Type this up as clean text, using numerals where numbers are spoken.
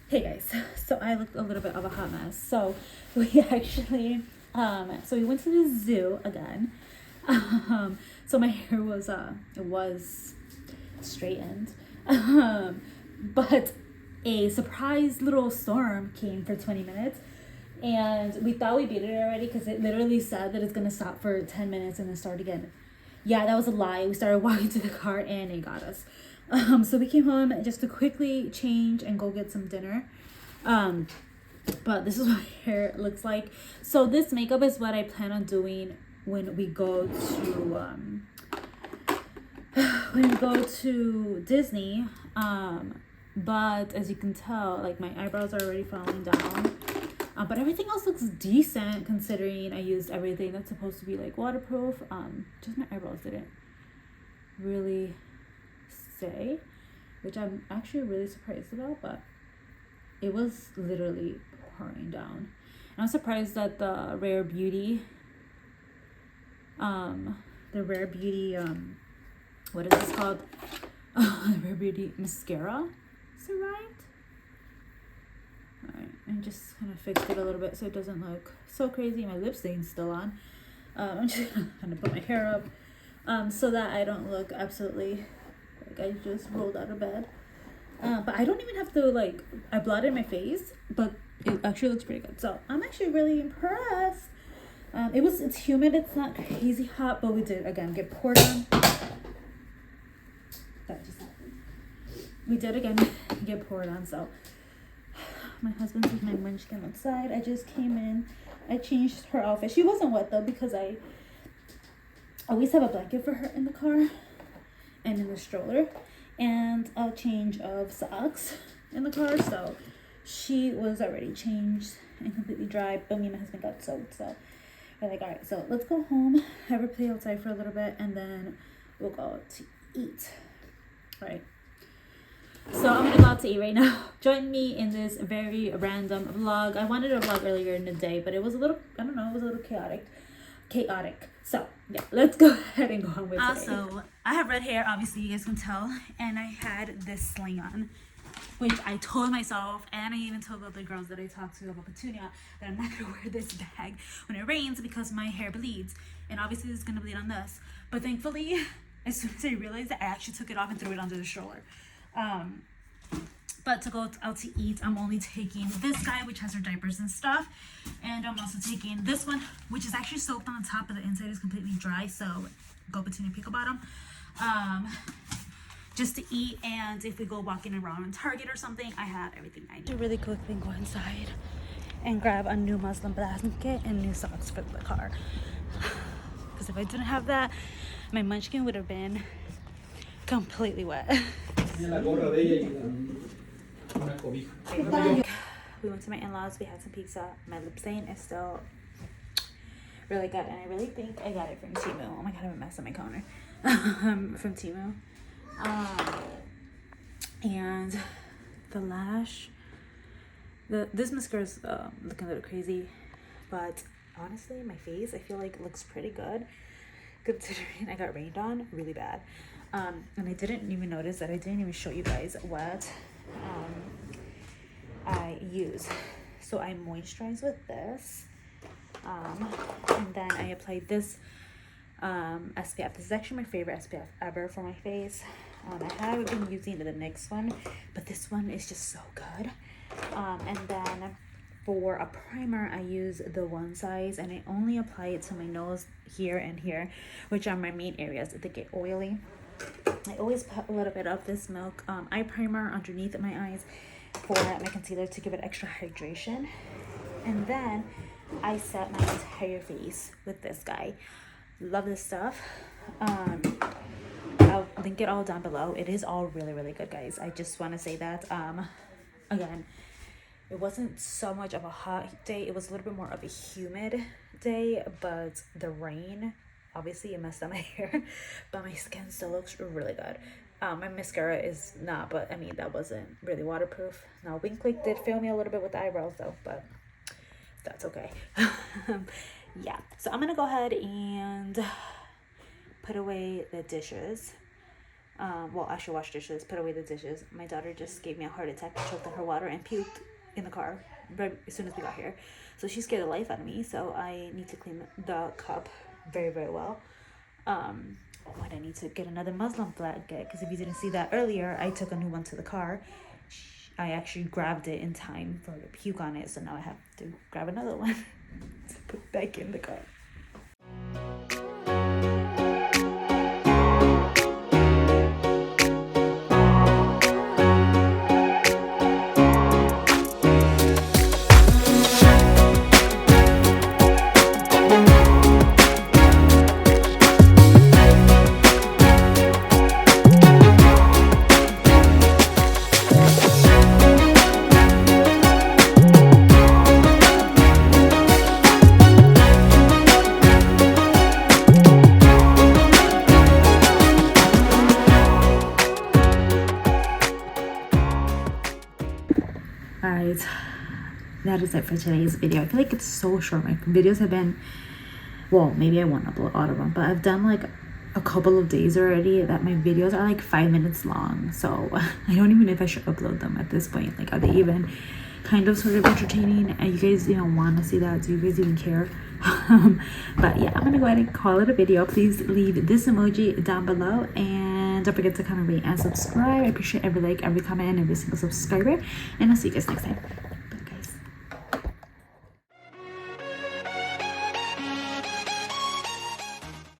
Hey guys, so I look a little bit of a hot mess. So we actually, so we went to the zoo again. So my hair was, it was straightened. But a surprise little storm came for 20 minutes. And we thought we beat it already because it literally said that it's gonna stop for 10 minutes and then start again. Yeah, that was a lie. We started walking to the car and it got us. So we came home just to quickly change and go get some dinner. But this is what my hair looks like. So this makeup is what I plan on doing when we go to Disney. But as you can tell, like my eyebrows are already falling down. But everything else looks decent considering I used everything that's supposed to be like waterproof. Just my eyebrows didn't really stay, which I'm actually really surprised about, but it was literally pouring down. And I'm surprised that the Rare Beauty, what is this called? The Rare Beauty mascara survived. Alright, and just kind of fixed it a little bit so it doesn't look so crazy. My lip stain's still on. I'm just gonna put my hair up so that I don't look absolutely like I just rolled out of bed. But I don't even have to, like, I blotted my face, but it actually looks pretty good. So I'm actually really impressed. It's humid, it's not crazy hot, but we did again get poured on. That just happened. We did again get poured on, so my husband's with my munchkin outside. I just came in. I changed her outfit. She wasn't wet though because I always have a blanket for her in the car and in the stroller, and a change of socks in the car. So she was already changed and completely dry, but me and my husband got soaked. So we're like, all right, so let's go home, have her play outside for a little bit, and then we'll go out to eat. All right. So I'm gonna go out to eat right now. Join me in this very random vlog. I wanted a vlog earlier in the day, but it was a little, I don't know, it was a little chaotic. So yeah, let's go ahead and go on with it. Also, I have red hair, obviously you guys can tell, and I had this sling on, which I told myself, and I even told the other girls that I talked to about Petunia, that I'm not gonna wear this bag when it rains because my hair bleeds, and obviously it's gonna bleed on this. But thankfully, as soon as I realized that, I actually took it off and threw it under the stroller. But to go out to eat, I'm only taking this guy, which has her diapers and stuff, and I'm also taking this one, which is actually soaked on the top, but the inside is completely dry. So go Petunia Pickle Bottom, just to eat. And if we go walking around in Target or something, I have everything I need. Really quickly go inside and grab a new muslin blanket and new socks for the car, because if I didn't have that, my munchkin would have been completely wet. We went to my in-laws, we had some pizza. My lip stain is still really good, and I really think I got it from Temu. Oh my god, I have a mess on my counter. From Temu. And the lash, this mascara is looking a little crazy, but honestly my face I feel like looks pretty good considering I got rained on really bad. And I didn't even notice that I didn't even show you guys what I use. So I moisturize with this, and then I applied this SPF. This is actually my favorite SPF ever for my face. I have been using the NYX one, but this one is just so good. And then for a primer, I use the One Size, and I only apply it to my nose here and here, which are my main areas that get oily. I always put a little bit of this Milk eye primer underneath my eyes for my concealer to give it extra hydration. And then I set my entire face with this guy. Love this stuff. I'll link it all down below. It is all really, really good, guys. I just want to say that. Again, it wasn't so much of a hot day. It was a little bit more of a humid day, but the rain, obviously it messed up my hair, but my skin still looks really good. My mascara is not, but I mean, that wasn't really waterproof. Now, Wink Click did fail me a little bit with the eyebrows though, but that's okay. Yeah, so I'm gonna go ahead and put away the dishes. Well, I should wash dishes, put away the dishes. My daughter just gave me a heart attack, choked on her water, and puked in the car right as soon as we got here. So she scared the life out of me. So I need to clean the cup very, very well. What I need to get another Muslim blanket, because if you didn't see that earlier, I took a new one to the car. I actually grabbed it in time for her to puke on it, so now I have to grab another one to put back in the car. Alright, that is it for today's video. I feel like it's so short. My videos have been, well, maybe I won't upload all of them, but I've done like a couple of days already that my videos are like 5 minutes long. So I don't even know if I should upload them at this point. Like, are they even kind of sort of entertaining? And you guys, want to see that? Do you guys even care? But yeah, I'm gonna go ahead and call it a video. Please leave this emoji down below, and don't forget to comment, rate, and subscribe. I appreciate every like, every comment, and every single subscriber, and I'll see you guys next time.